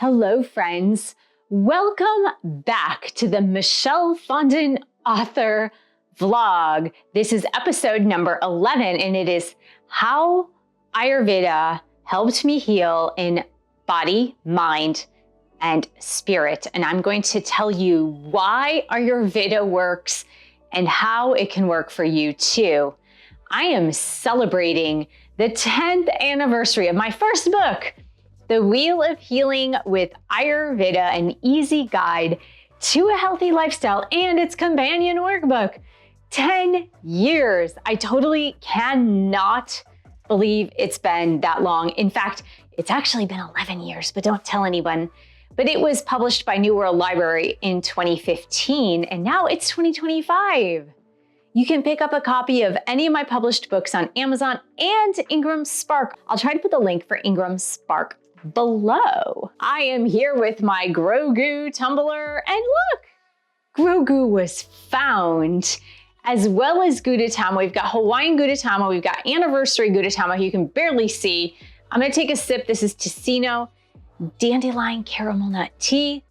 Hello, friends. Welcome back to the Michelle Fondin Author vlog. This is episode number 11, and it is how Ayurveda helped me heal in body, mind, and spirit. And I'm going to tell you why Ayurveda works and how it can work for you too. I am celebrating the 10th anniversary of my first book, The Wheel of Healing with Ayurveda, an easy guide to a healthy lifestyle and its companion workbook. 10 years. I totally cannot believe it's been that long. In fact, it's actually been 11 years, but don't tell anyone. But it was published by New World Library in 2015, and now it's 2025. You can pick up a copy of any of my published books on Amazon and Ingram Spark. I'll try to put the link for Ingram Spark below. I am here with my Grogu tumbler, and look, Grogu was found, as well as Gudetama. We've got Hawaiian Gudetama, we've got anniversary Gudetama, you can barely see. I'm gonna take a sip. This is Ticino Dandelion Caramel Nut Tea.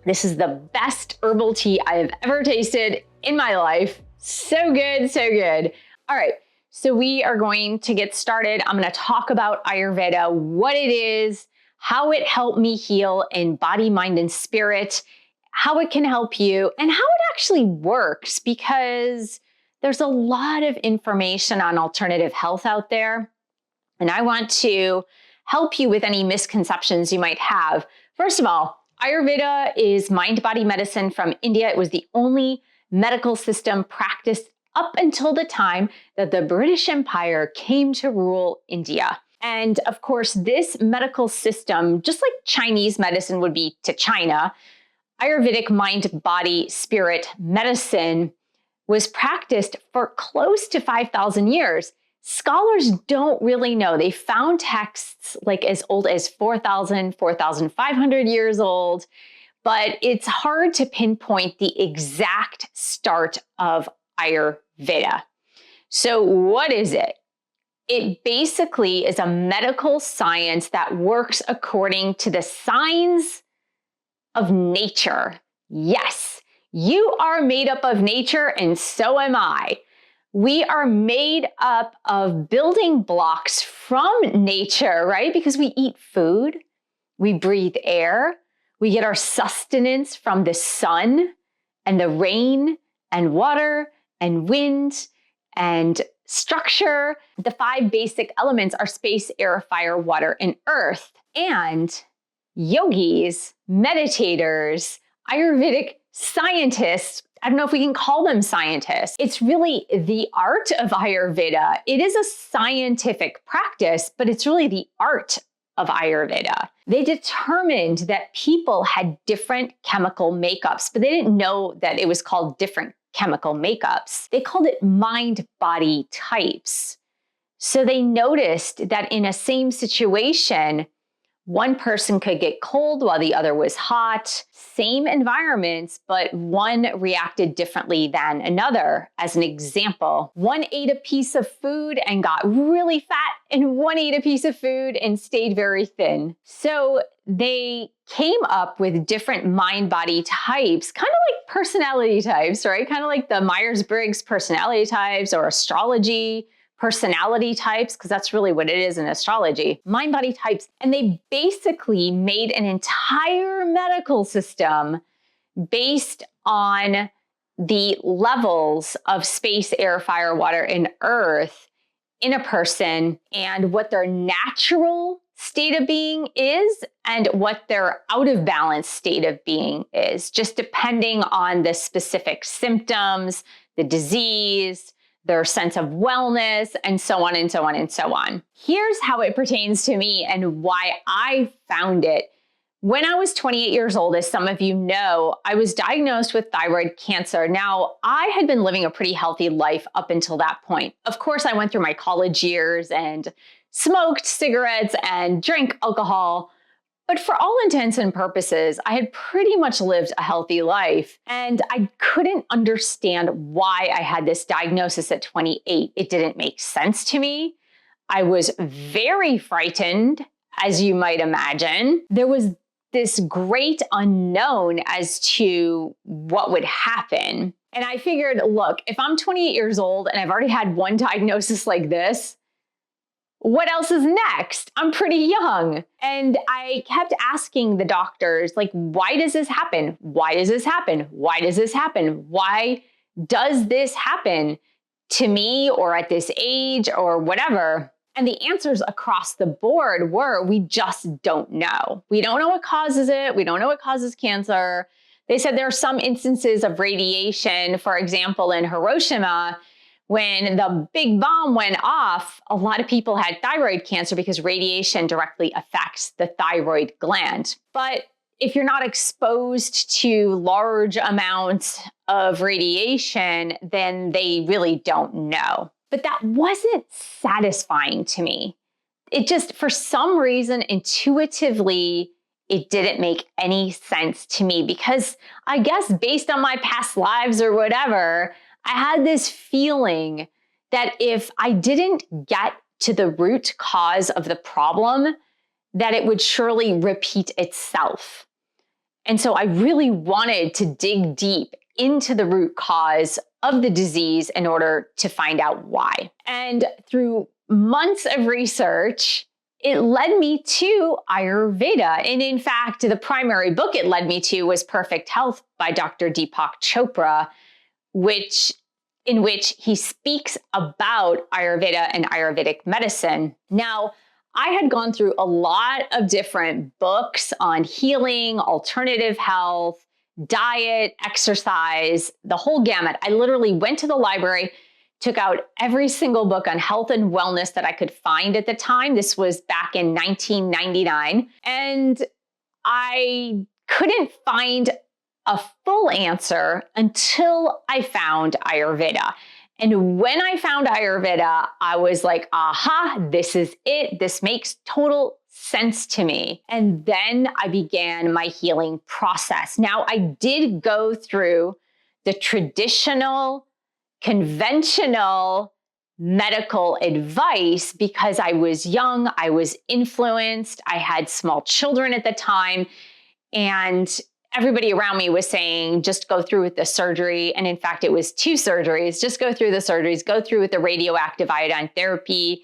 This is the best herbal tea I have ever tasted in my life. So good, so good. All right. So we are going to get started. I'm going to talk about Ayurveda, what it is, how it helped me heal in body, mind, and spirit, how it can help you, and how it actually works, because there's a lot of information on alternative health out there. And I want to help you with any misconceptions you might have. First of all, Ayurveda is mind-body medicine from India. It was the only medical system practiced up until the time that the British Empire came to rule India. And of course, this medical system, just like Chinese medicine would be to China, Ayurvedic mind, body, spirit medicine was practiced for close to 5,000 years. Scholars don't really know. They found texts like as old as 4,000, 4,500 years old, but it's hard to pinpoint the exact start of Ayurveda. So what is it? It basically is a medical science that works according to the signs of nature. Yes, you are made up of nature, and so am I. We are made up of building blocks from nature, right? Because we eat food, we breathe air, we get our sustenance from the sun and the rain and water and wind and structure. The 5 basic elements are space, air, fire, water, and earth. And yogis, meditators, Ayurvedic scientists, I don't know if we can call them scientists. It's really the art of Ayurveda. It is a scientific practice, but it's really the art of Ayurveda. They determined that people had different chemical makeups, but they didn't know that it was called different chemical makeups. They called it mind-body types. So they noticed that in a same situation, one person could get cold while the other was hot, same environments, but one reacted differently than another. As an example, one ate a piece of food and got really fat, and one ate a piece of food and stayed very thin. So they came up with different mind-body types, kind of like personality types, right? Kind of like the Myers-Briggs personality types or astrology personality types, because that's really what it is in astrology, mind-body types. And they basically made an entire medical system based on the levels of space, air, fire, water, and earth in a person, and what their natural state of being is and what their out of balance state of being is, just depending on the specific symptoms, the disease, their sense of wellness, and so on and so on and so on. Here's how it pertains to me and why I found it. When I was 28 years old, as some of you know, I was diagnosed with thyroid cancer. Now, I had been living a pretty healthy life up until that point. Of course, I went through my college years and smoked cigarettes and drank alcohol, but for all intents and purposes, I had pretty much lived a healthy life, and I couldn't understand why I had this diagnosis at 28. It didn't make sense to me. I was very frightened as you might imagine. There was this great unknown as to what would happen. And I figured, look, if I'm 28 years old and I've already had one diagnosis like this, what else is next? I'm pretty young. And I kept asking the doctors, like, why does this happen? Why does this happen? Why does this happen? Why does this happen to me or at this age or whatever? And the answers across the board were, we just don't know. We don't know what causes it. We don't know what causes cancer. They said there are some instances of radiation. For example, in Hiroshima, when the big bomb went off, a lot of people had thyroid cancer because radiation directly affects the thyroid gland. But if you're not exposed to large amounts of radiation, then they really don't know. But that wasn't satisfying to me. It just, for some reason, intuitively, it didn't make any sense to me because I guess based on my past lives or whatever, I had this feeling that if I didn't get to the root cause of the problem, that it would surely repeat itself. And so I really wanted to dig deep into the root cause of the disease in order to find out why. And through months of research, it led me to Ayurveda. And in fact, the primary book it led me to was Perfect Health by Dr. Deepak Chopra, in which he speaks about Ayurveda and Ayurvedic medicine. Now, I had gone through a lot of different books on healing, alternative health, diet, exercise, the whole gamut. I literally went to the library, took out every single book on health and wellness that I could find at the time. This was back in 1999. And I couldn't find a full answer until I found Ayurveda. And when I found Ayurveda, I was like, aha, this is it. This makes total sense to me. And then I began my healing process. Now, I did go through the traditional, conventional medical advice because I was young, I was influenced, I had small children at the time, and everybody around me was saying, just go through with the surgery. And in fact, it was 2 surgeries. Just go through the surgeries, go through with the radioactive iodine therapy.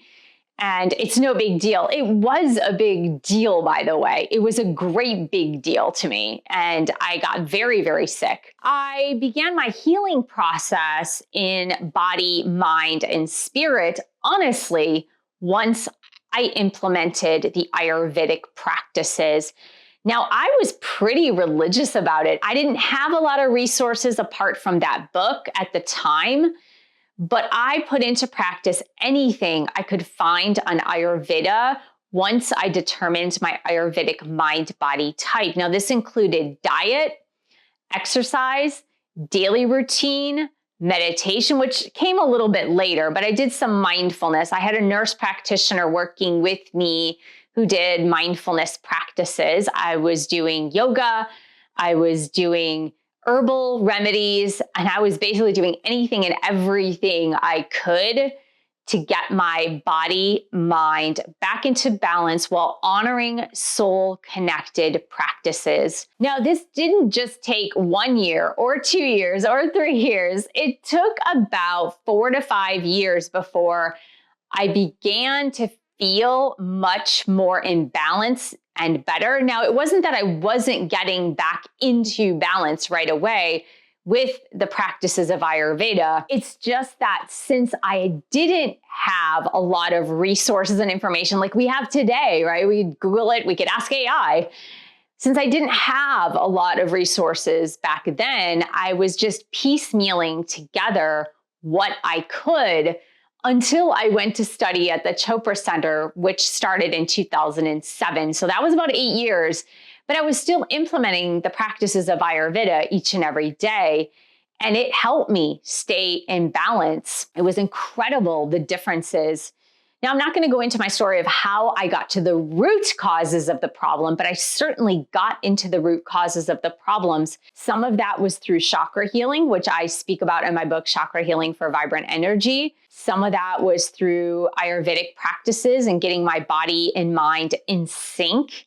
And it's no big deal. It was a big deal, by the way. It was a great big deal to me. And I got very, very sick. I began my healing process in body, mind, and spirit, honestly, once I implemented the Ayurvedic practices. Now, I was pretty religious about it. I didn't have a lot of resources apart from that book at the time, but I put into practice anything I could find on Ayurveda once I determined my Ayurvedic mind-body type. Now, this included diet, exercise, daily routine, meditation, which came a little bit later, but I did some mindfulness. I had a nurse practitioner working with me who did mindfulness practices. I was doing yoga, I was doing herbal remedies, and I was basically doing anything and everything I could to get my body, mind back into balance while honoring soul-connected practices. Now, this didn't just take 1 year or 2 years or 3 years. It took about 4 to 5 years before I began to feel much more in balance and better. Now, it wasn't that I wasn't getting back into balance right away with the practices of Ayurveda. It's just that since I didn't have a lot of resources and information like we have today, right? We Google it, we could ask AI. Since I didn't have a lot of resources back then, I was just piecemealing together what I could until I went to study at the Chopra Center, which started in 2007. So that was about 8 years, but I was still implementing the practices of Ayurveda each and every day. And it helped me stay in balance. It was incredible, the differences Now, I'm not going to go into my story of how I got to the root causes of the problem, but I certainly got into the root causes of the problems. Some of that was through chakra healing, which I speak about in my book, Chakra Healing for Vibrant Energy. Some of that was through Ayurvedic practices and getting my body and mind in sync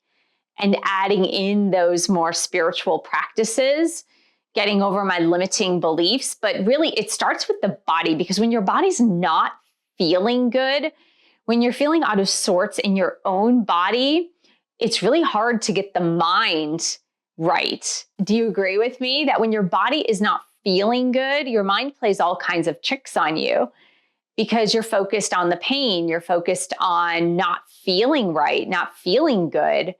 and adding in those more spiritual practices, getting over my limiting beliefs. But really, it starts with the body, because when your body's not feeling good, when you're feeling out of sorts in your own body, it's really hard to get the mind right. Do you agree with me that when your body is not feeling good, your mind plays all kinds of tricks on you because you're focused on the pain, you're focused on not feeling right, not feeling good.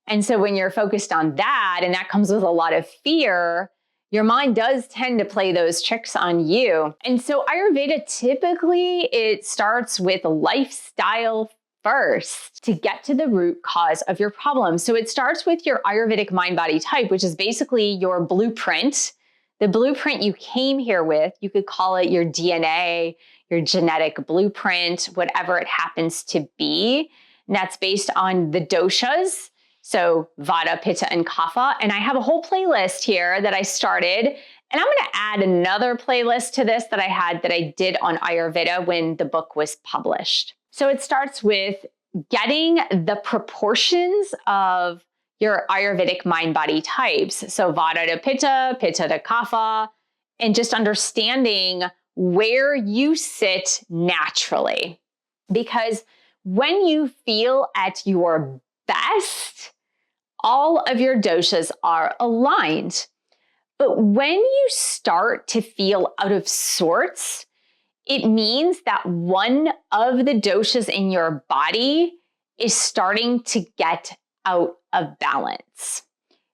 And so when you're focused on that, and that comes with a lot of fear, your mind does tend to play those tricks on you. And so Ayurveda, typically it starts with lifestyle first to get to the root cause of your problem. So it starts with your Ayurvedic mind-body type, which is basically your blueprint, the blueprint you came here with. You could call it your DNA, your genetic blueprint, whatever it happens to be. And that's based on the doshas. So Vata, Pitta, and Kapha. And I have a whole playlist here that I started. And I'm going to add another playlist to this that I did on Ayurveda when the book was published. So it starts with getting the proportions of your Ayurvedic mind-body types. So Vata to Pitta, Pitta to Kapha, and just understanding where you sit naturally. Because when you feel at your best, all of your doshas are aligned. But when you start to feel out of sorts, it means that one of the doshas in your body is starting to get out of balance.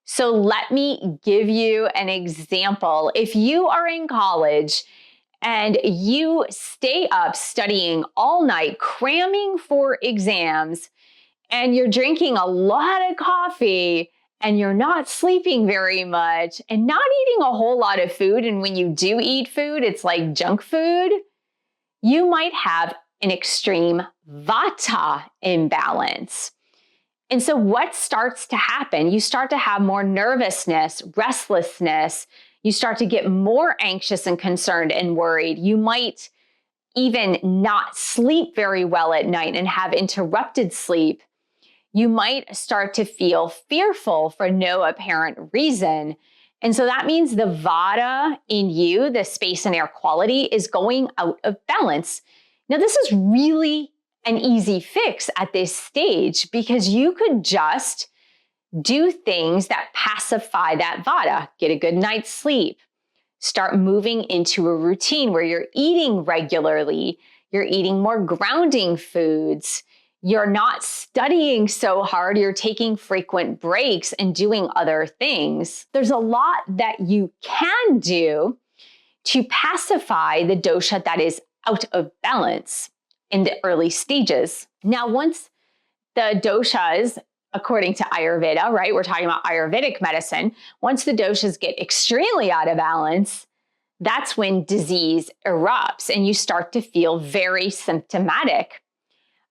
So let me give you an example. If you are in college and you stay up studying all night, cramming for exams, and you're drinking a lot of coffee, and you're not sleeping very much, and not eating a whole lot of food, and when you do eat food, it's like junk food, you might have an extreme Vata imbalance. And so what starts to happen? You start to have more nervousness, restlessness. You start to get more anxious and concerned and worried. You might even not sleep very well at night and have interrupted sleep. You might start to feel fearful for no apparent reason. And so that means the Vata in you, the space and air quality, is going out of balance. Now, this is really an easy fix at this stage because you could just do things that pacify that Vata. Get a good night's sleep. Start moving into a routine where you're eating regularly. You're eating more grounding foods. You're not studying so hard, you're taking frequent breaks and doing other things. There's a lot that you can do to pacify the dosha that is out of balance in the early stages. Now, once the doshas, according to Ayurveda, right? We're talking about Ayurvedic medicine. Once the doshas get extremely out of balance, that's when disease erupts and you start to feel very symptomatic.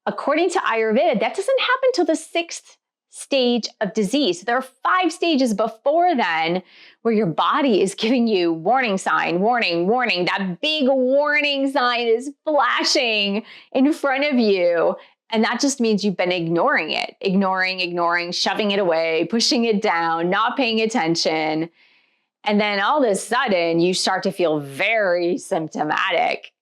According to Ayurveda, that doesn't happen till the 6th stage of disease. There are 5 stages before then where your body is giving you warning sign, warning, warning. That big warning sign is flashing in front of you. And that just means you've been ignoring it, ignoring, shoving it away, pushing it down, not paying attention. And then all of a sudden you start to feel very symptomatic.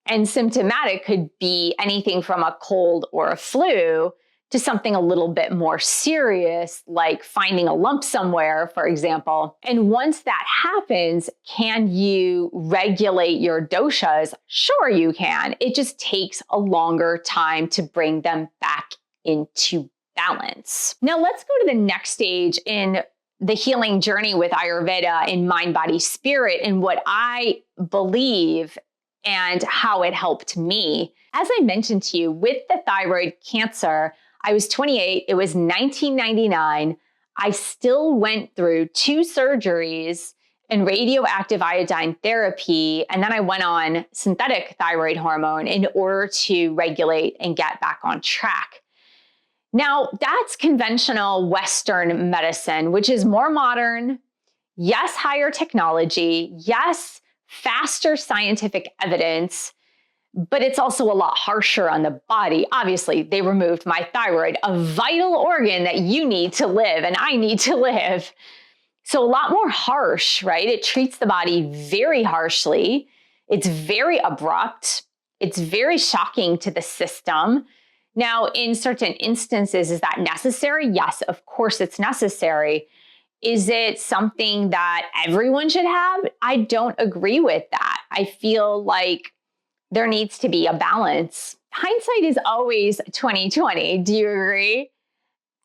And symptomatic could be anything from a cold or a flu to something a little bit more serious, like finding a lump somewhere, for example. And once that happens, can you regulate your doshas? Sure, you can. It just takes a longer time to bring them back into balance. Now let's go to the next stage in the healing journey with Ayurveda in mind, body, spirit, and what I believe and how it helped me. As I mentioned to you, with the thyroid cancer, I was 28, it was 1999. I still went through 2 surgeries and radioactive iodine therapy. And then I went on synthetic thyroid hormone in order to regulate and get back on track. Now, that's conventional Western medicine, which is more modern. Yes, higher technology. Yes, faster scientific evidence. But it's also a lot harsher on the body. Obviously, they removed my thyroid, a vital organ that you need to live and I need to live. So a lot more harsh, right? It treats the body very harshly. It's very abrupt. It's very shocking to the system. Now, in certain instances, is that necessary? Yes, of course it's necessary. Is it something that everyone should have? I don't agree with that. I feel like there needs to be a balance. Hindsight is always 2020. Do you agree?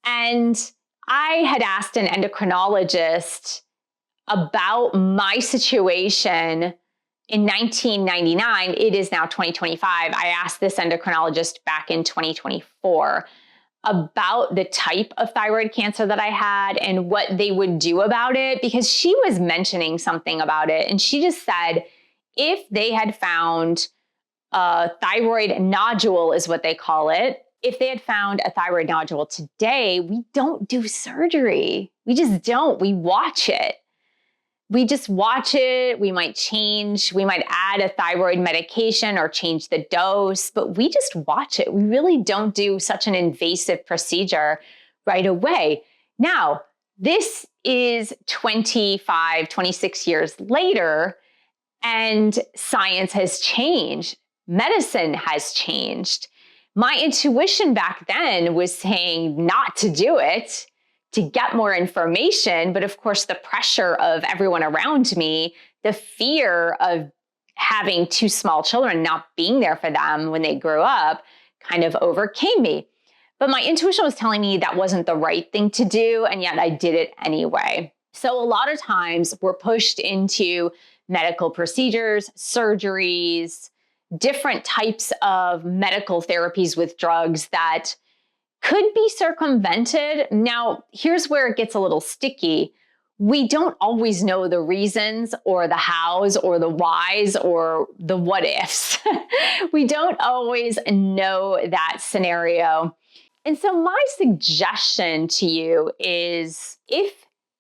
And I had asked an endocrinologist about my situation in 1999. It is now 2025. I asked this endocrinologist back in 2024 about the type of thyroid cancer that I had and what they would do about it, because she was mentioning something about it. And she just said, if they had found a thyroid nodule, is what they call it. If they had found a thyroid nodule today, we don't do surgery. We just don't. We watch it. We just watch it. We might change. We might add a thyroid medication or change the dose, but we just watch it. We really don't do such an invasive procedure right away. Now, this is 25, 26 years later, and science has changed. Medicine has changed. My intuition back then was saying not to do it, to get more information. But of course, the pressure of everyone around me, the fear of having two small children, not being there for them when they grew up, kind of overcame me. But my intuition was telling me that wasn't the right thing to do, and yet I did it anyway. So a lot of times we're pushed into medical procedures, surgeries, different types of medical therapies with drugs that could be circumvented. Now, here's where it gets a little sticky. We don't always know the reasons or the hows or the whys or the what ifs. We don't always know that scenario. And so my suggestion to you is, if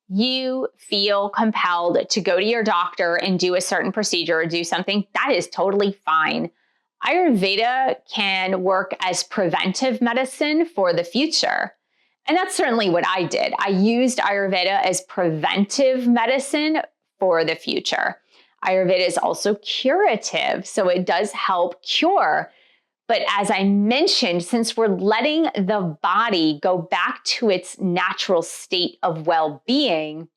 you feel compelled to go to your doctor and do a certain procedure or do something, that is totally fine. Ayurveda can work as preventive medicine for the future. And that's certainly what I did. I used Ayurveda as preventive medicine for the future. Ayurveda is also curative, so it does help cure. But as I mentioned, since we're letting the body go back to its natural state of well-being,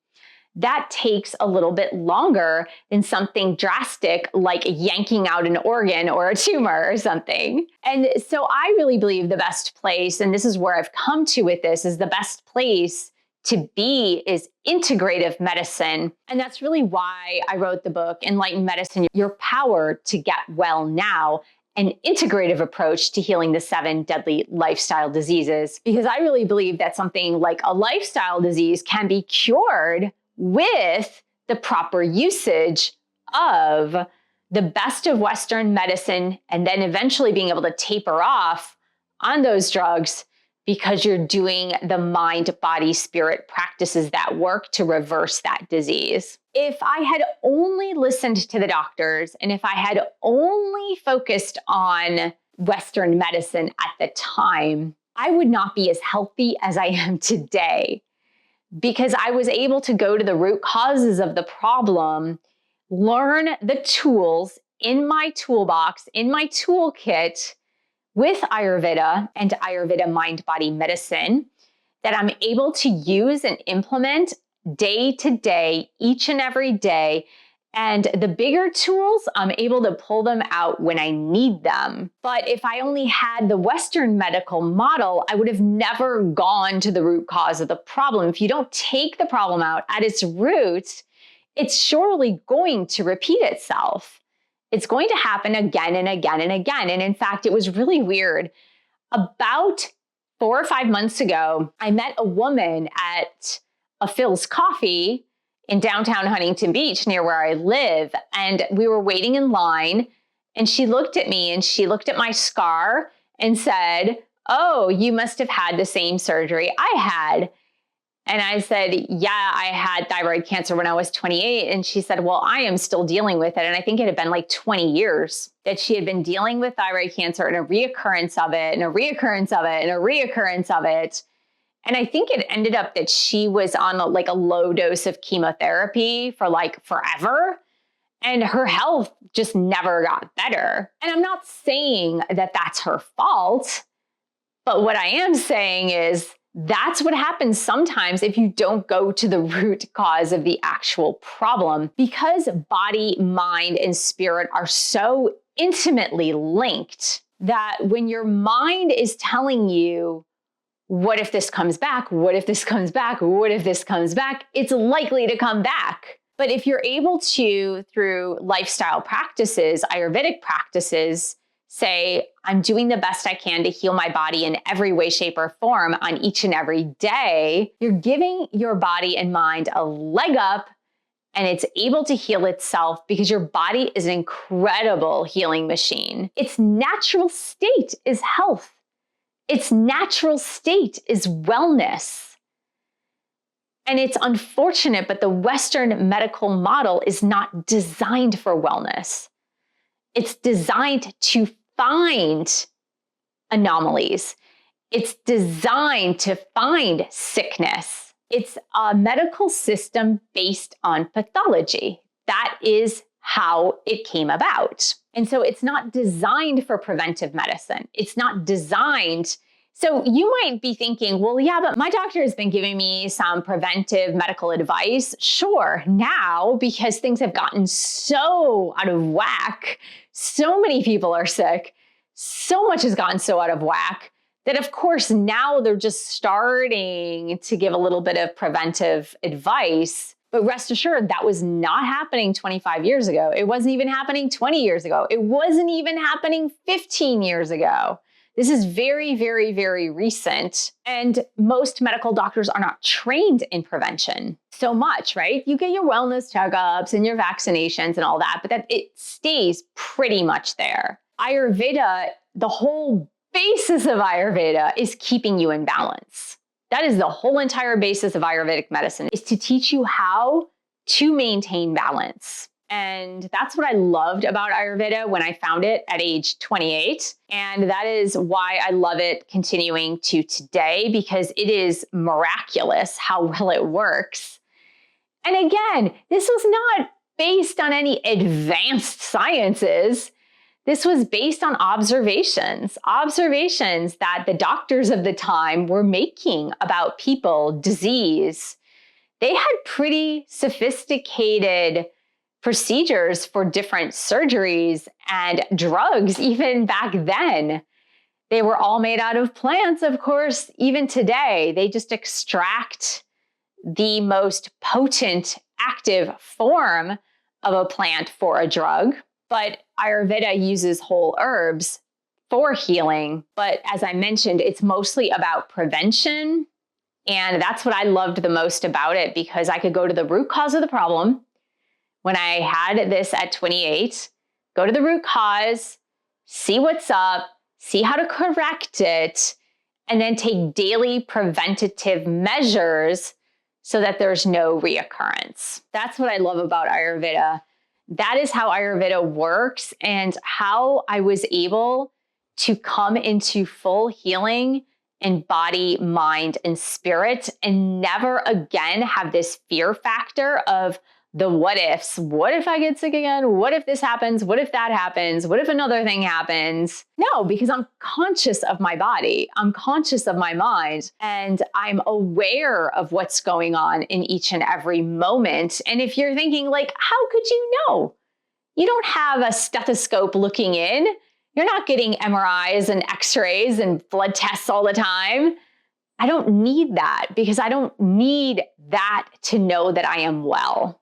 that takes a little bit longer than something drastic like yanking out an organ or a tumor or something. And so I really believe the best place, and this is where I've come to with this, is the best place to be is integrative medicine. And that's really why I wrote the book, Enlightened Medicine, Your Power to Get Well Now, an integrative approach to healing the 7 deadly lifestyle diseases. Because I really believe that something like a lifestyle disease can be cured with the proper usage of the best of Western medicine, and then eventually being able to taper off on those drugs because you're doing the mind, body, spirit practices that work to reverse that disease. If I had only listened to the doctors, and if I had only focused on Western medicine at the time, I would not be as healthy as I am today, because I was able to go to the root causes of the problem, learn the tools in my toolbox, in my toolkit with Ayurveda and Ayurveda mind-body medicine that I'm able to use and implement day to day, each and every day. And the bigger tools, I'm able to pull them out when I need them. But if I only had the Western medical model, I would have never gone to the root cause of the problem. If you don't take the problem out at its roots, it's surely going to repeat itself. It's going to happen again and again and again. And in fact, it was really weird. About 4 or 5 months ago, I met a woman at a Phil's Coffee in downtown Huntington Beach near where I live. And we were waiting in line and she looked at me and she looked at my scar and said, "Oh, you must have had the same surgery I had." And I said, "Yeah, I had thyroid cancer when I was 28. And she said, "Well, I am still dealing with it." And I think it had been like 20 years that she had been dealing with thyroid cancer and a reoccurrence of it and a reoccurrence of it and a reoccurrence of it. And I think it ended up that she was on a low dose of chemotherapy for like forever. And her health just never got better. And I'm not saying that that's her fault. But what I am saying is that's what happens sometimes if you don't go to the root cause of the actual problem. Because body, mind, and spirit are so intimately linked that when your mind is telling you, what if this comes back? What if this comes back? What if this comes back? It's likely to come back. But if you're able to, through lifestyle practices, Ayurvedic practices, say, I'm doing the best I can to heal my body in every way, shape, or form on each and every day, you're giving your body and mind a leg up and it's able to heal itself because your body is an incredible healing machine. Its natural state is health. Its natural state is wellness. And it's unfortunate, but the Western medical model is not designed for wellness. It's designed to find anomalies. It's designed to find sickness. It's a medical system based on pathology. That is how it came about. And so it's not designed for preventive medicine. It's not designed. So you might be thinking, well, yeah, but my doctor has been giving me some preventive medical advice. Sure, now, because things have gotten so out of whack, so many people are sick, so much has gotten so out of whack that of course now they're just starting to give a little bit of preventive advice. But rest assured, that was not happening 25 years ago. It wasn't even happening 20 years ago. It wasn't even happening 15 years ago. This is very, very, very recent. And most medical doctors are not trained in prevention so much, right? You get your wellness checkups and your vaccinations and all that, but that it stays pretty much there. Ayurveda, the whole basis of Ayurveda is keeping you in balance. That is the whole entire basis of Ayurvedic medicine, is to teach you how to maintain balance. And that's what I loved about Ayurveda when I found it at age 28. And that is why I love it continuing to today, because it is miraculous how well it works. And again, this was not based on any advanced sciences. This was based on observations that the doctors of the time were making about people, disease. They had pretty sophisticated procedures for different surgeries and drugs even back then. They were all made out of plants, of course. Even today, they just extract the most potent active form of a plant for a drug. But Ayurveda uses whole herbs for healing. But as I mentioned, it's mostly about prevention. And that's what I loved the most about it, because I could go to the root cause of the problem. When I had this at 28, go to the root cause, see what's up, see how to correct it, and then take daily preventative measures so that there's no reoccurrence. That's what I love about Ayurveda. That is how Ayurveda works, and how I was able to come into full healing in body, mind, and spirit, and never again have this fear factor of the what ifs. What if I get sick again? What if this happens? What if that happens? What if another thing happens? No, because I'm conscious of my body. I'm conscious of my mind, and I'm aware of what's going on in each and every moment. And if you're thinking like, how could you know? You don't have a stethoscope looking in. You're not getting MRIs and x-rays and blood tests all the time. I don't need that, because I don't need that to know that I am well.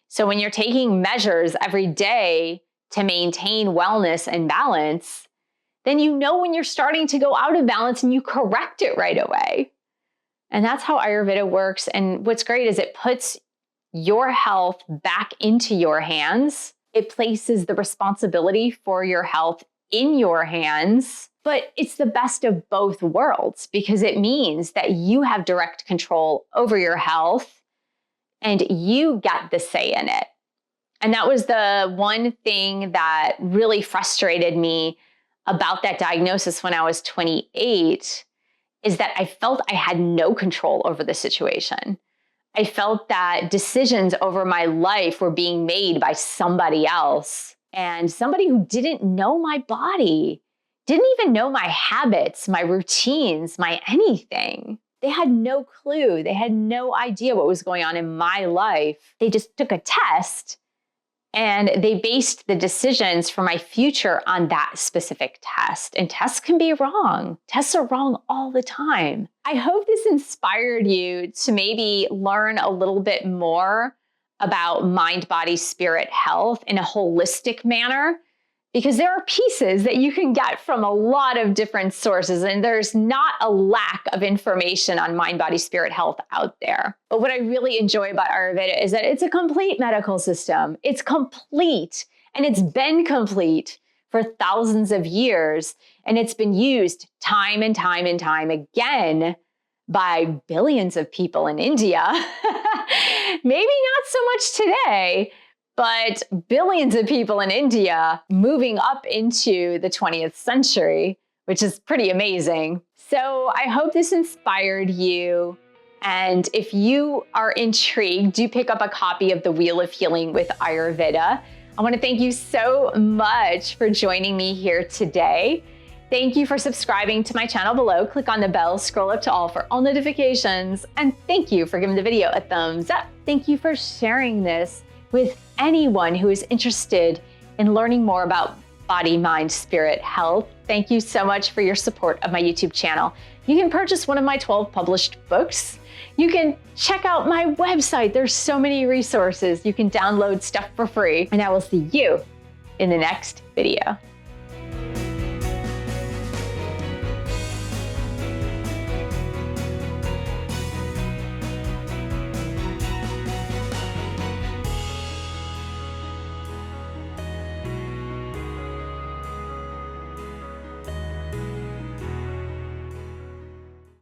So when you're taking measures every day to maintain wellness and balance, then you know when you're starting to go out of balance and you correct it right away. And that's how Ayurveda works. And what's great is it puts your health back into your hands. It places the responsibility for your health in your hands, but it's the best of both worlds because it means that you have direct control over your health and you get the say in it. And that was the one thing that really frustrated me about that diagnosis when I was 28, is that I felt I had no control over the situation. I felt that decisions over my life were being made by somebody else, and somebody who didn't know my body, didn't even know my habits, my routines, my anything. They had no clue. They had no idea what was going on in my life. They just took a test and they based the decisions for my future on that specific test. And tests can be wrong. Tests are wrong all the time. I hope this inspired you to maybe learn a little bit more about mind, body, spirit health in a holistic manner, because there are pieces that you can get from a lot of different sources, and there's not a lack of information on mind, body, spirit health out there. But what I really enjoy about Ayurveda is that it's a complete medical system. It's complete, and it's been complete for thousands of years, and it's been used time and time and time again by billions of people in India. Maybe not so much today, but billions of people in India moving up into the 20th century, which is pretty amazing. So I hope this inspired you. And if you are intrigued, do pick up a copy of The Wheel of Healing with Ayurveda. I want to thank you so much for joining me here today. Thank you for subscribing to my channel below. Click on the bell, scroll up to all for all notifications. And thank you for giving the video a thumbs up. Thank you for sharing this with anyone who is interested in learning more about body, mind, spirit health. Thank you so much for your support of my YouTube channel. You can purchase one of my 12 published books. You can check out my website. There's so many resources. You can download stuff for free. And I will see you in the next video.